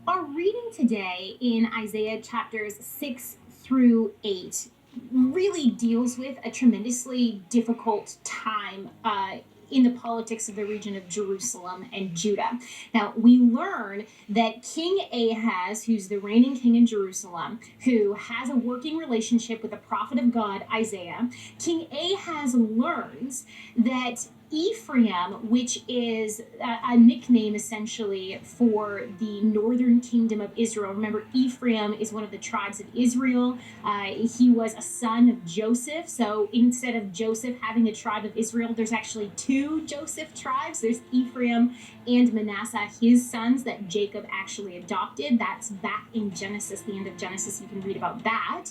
Our reading today in Isaiah chapters 6 through 8 really deals with a tremendously difficult time in the politics of the region of Jerusalem and Judah. Now, we learn that King Ahaz, who's the reigning king in Jerusalem, who has a working relationship with the prophet of God, Isaiah, King Ahaz learns that Ephraim, which is a nickname essentially for the northern kingdom of Israel. Remember, Ephraim is one of the tribes of Israel. He was a son of Joseph. So instead of Joseph having the tribe of Israel, there's actually two Joseph tribes. There's Ephraim and Manasseh, his sons that Jacob actually adopted. That's back in Genesis, the end of Genesis. You can read about that.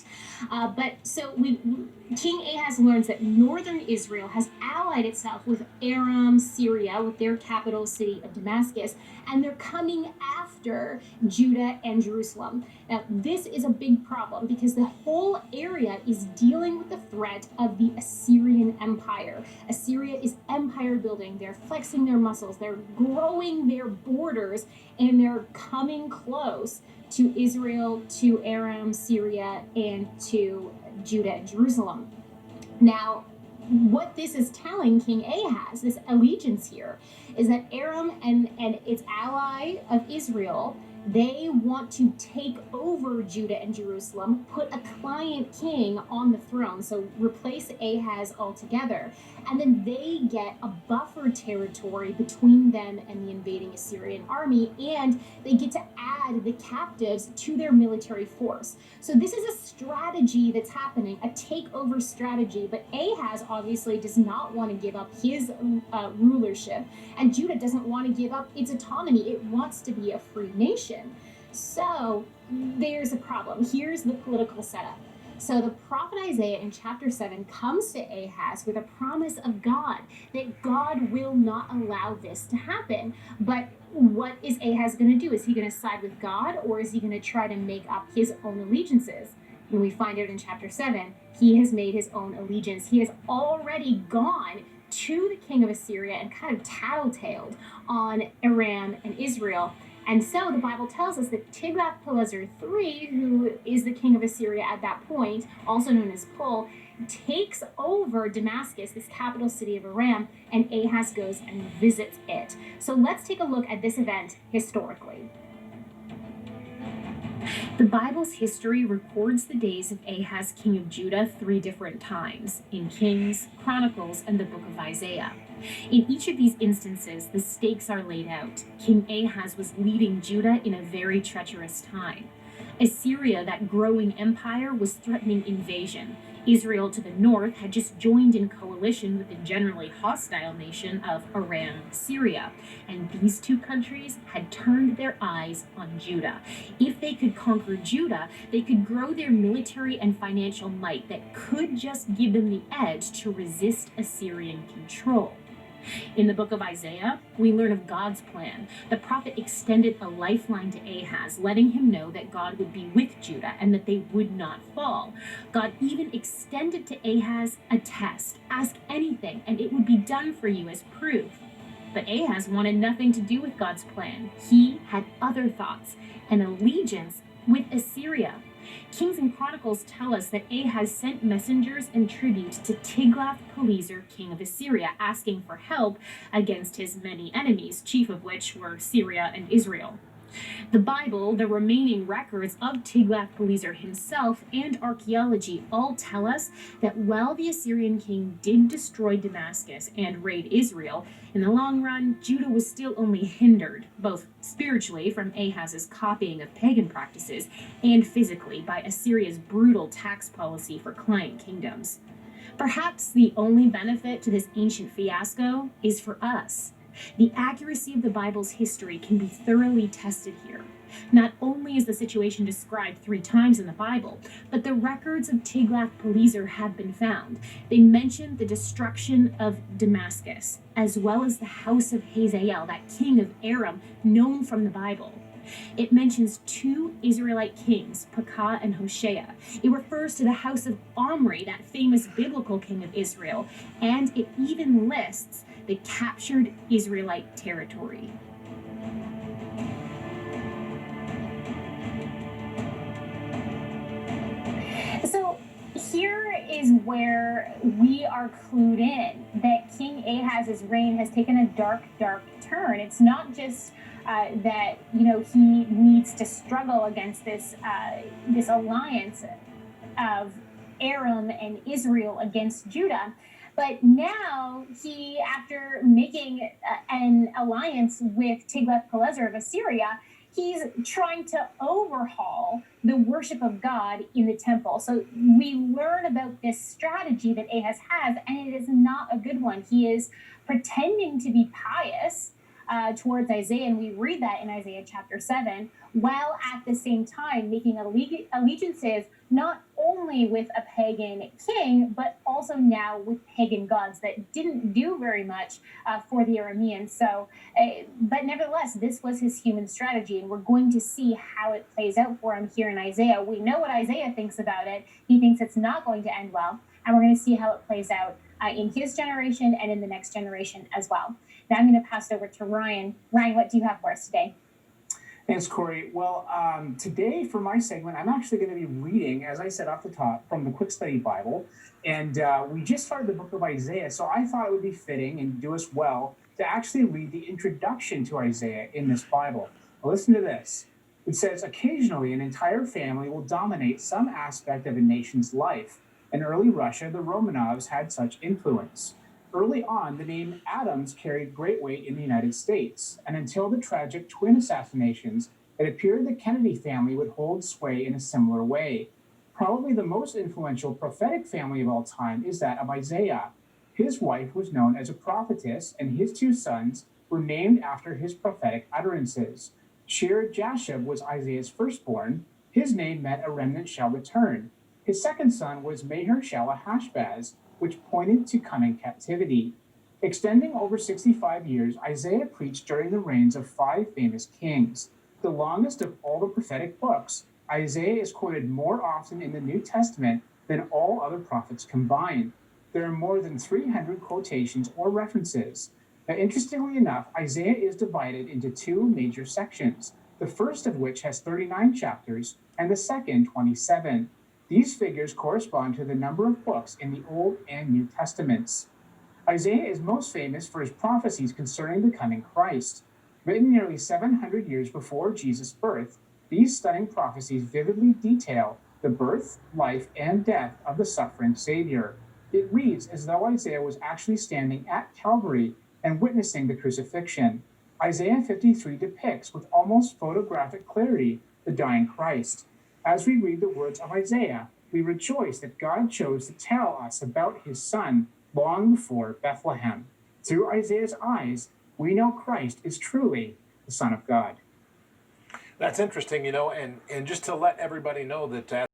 King Ahaz learns that northern Israel has allied itself with Aram, Syria, with their capital city of Damascus, and they're coming after Judah and Jerusalem. Now, this is a big problem because the whole area is dealing with the threat of the Assyrian Empire. Assyria is empire building. They're flexing their muscles. They're growing their borders, and they're coming close to Israel, to Aram, Syria, and to Judah and Jerusalem. Now, what this is telling King Ahaz, this allegiance here, is that Aram and its ally of Israel, they want to take over Judah and Jerusalem, put a client king on the throne, so replace Ahaz altogether, and then they get a buffer territory between them and the invading Assyrian army, and they get to add the captives to their military force. So this is a strategy that's happening, a takeover strategy, but Ahaz obviously does not want to give up his rulership, and Judah doesn't want to give up its autonomy. It wants to be a free nation. So there's a problem. Here's the political setup. So the prophet Isaiah in chapter 7 comes to Ahaz with a promise of God, that God will not allow this to happen. But what is Ahaz going to do? Is he going to side with God, or is he going to try to make up his own allegiances? And we find out in chapter 7, he has made his own allegiance. He has already gone to the king of Assyria and kind of tattletaled on Aram and Israel. And so the Bible tells us that Tiglath-Pileser III, who is the king of Assyria at that point, also known as Pul, takes over Damascus, this capital city of Aram, and Ahaz goes and visits it. So let's take a look at this event historically. The Bible's history records the days of Ahaz, king of Judah, 3 different times, in Kings, Chronicles, and the book of Isaiah. In each of these instances, the stakes are laid out. King Ahaz was leading Judah in a very treacherous time. Assyria, that growing empire, was threatening invasion. Israel to the north had just joined in coalition with the generally hostile nation of Aram, Syria, and these two countries had turned their eyes on Judah. If they could conquer Judah, they could grow their military and financial might that could just give them the edge to resist Assyrian control. In the book of Isaiah, we learn of God's plan. The prophet extended a lifeline to Ahaz, letting him know that God would be with Judah and that they would not fall. God even extended to Ahaz a test. Ask anything, and it would be done for you as proof. But Ahaz wanted nothing to do with God's plan. He had other thoughts, an allegiance with Assyria. Kings and Chronicles tell us that Ahaz sent messengers and tribute to Tiglath-Pileser, king of Assyria, asking for help against his many enemies, chief of which were Syria and Israel. The Bible, the remaining records of Tiglath-Pileser himself, and archaeology all tell us that while the Assyrian king did destroy Damascus and raid Israel, in the long run, Judah was still only hindered, both spiritually from Ahaz's copying of pagan practices, and physically by Assyria's brutal tax policy for client kingdoms. Perhaps the only benefit to this ancient fiasco is for us. The accuracy of the Bible's history can be thoroughly tested here. Not only is the situation described 3 times in the Bible, but the records of Tiglath-Pileser have been found. They mention the destruction of Damascus, as well as the house of Hazael, that king of Aram, known from the Bible. It mentions 2 Israelite kings, Pekah and Hoshea. It refers to the house of Omri, that famous biblical king of Israel, and it even lists the captured Israelite territory. where we are clued in that King Ahaz's reign has taken a dark, dark turn. It's not just that he needs to struggle against this alliance of Aram and Israel against Judah. But now he, after making an alliance with Tiglath-Pileser of Assyria, he's trying to overhaul the worship of God in the temple. So we learn about this strategy that Ahaz has, and it is not a good one. He is pretending to be pious towards Isaiah, and we read that in Isaiah chapter 7, while at the same time making allegiances not only with a pagan king, but also now with pagan gods that didn't do very much for the Arameans. So, but nevertheless, this was his human strategy, and we're going to see how it plays out for him here in Isaiah. We know what Isaiah thinks about it. He thinks it's not going to end well, and we're going to see how it plays out in his generation and in the next generation as well. Now I'm going to pass it over to Ryan. Ryan, what do you have for us today? Thanks, Corey. Well, today for my segment, I'm actually going to be reading, as I said off the top, from the Quick Study Bible. And we just started the book of Isaiah, so I thought it would be fitting and do us well to actually read the introduction to Isaiah in this Bible. Now, listen to this. It says, occasionally an entire family will dominate some aspect of a nation's life. In early Russia, the Romanovs had such influence. Early on, the name Adams carried great weight in the United States, and until the tragic twin assassinations, it appeared the Kennedy family would hold sway in a similar way. Probably the most influential prophetic family of all time is that of Isaiah. His wife was known as a prophetess, and his two sons were named after his prophetic utterances. Shear-Jashub was Isaiah's firstborn. His name meant a remnant shall return. His second son was Maher-Shalal-Hashbaz, which pointed to coming captivity. Extending over 65 years, Isaiah preached during the reigns of 5 famous kings. The longest of all the prophetic books, Isaiah is quoted more often in the New Testament than all other prophets combined. There are more than 300 quotations or references. Now, interestingly enough, Isaiah is divided into 2 major sections, the first of which has 39 chapters and the second 27. These figures correspond to the number of books in the Old and New Testaments. Isaiah is most famous for his prophecies concerning the coming Christ. Written nearly 700 years before Jesus' birth, these stunning prophecies vividly detail the birth, life, and death of the suffering Savior. It reads as though Isaiah was actually standing at Calvary and witnessing the crucifixion. Isaiah 53 depicts with almost photographic clarity the dying Christ. As we read the words of Isaiah, we rejoice that God chose to tell us about his son long before Bethlehem. Through Isaiah's eyes, we know Christ is truly the Son of God. That's interesting, and just to let everybody know that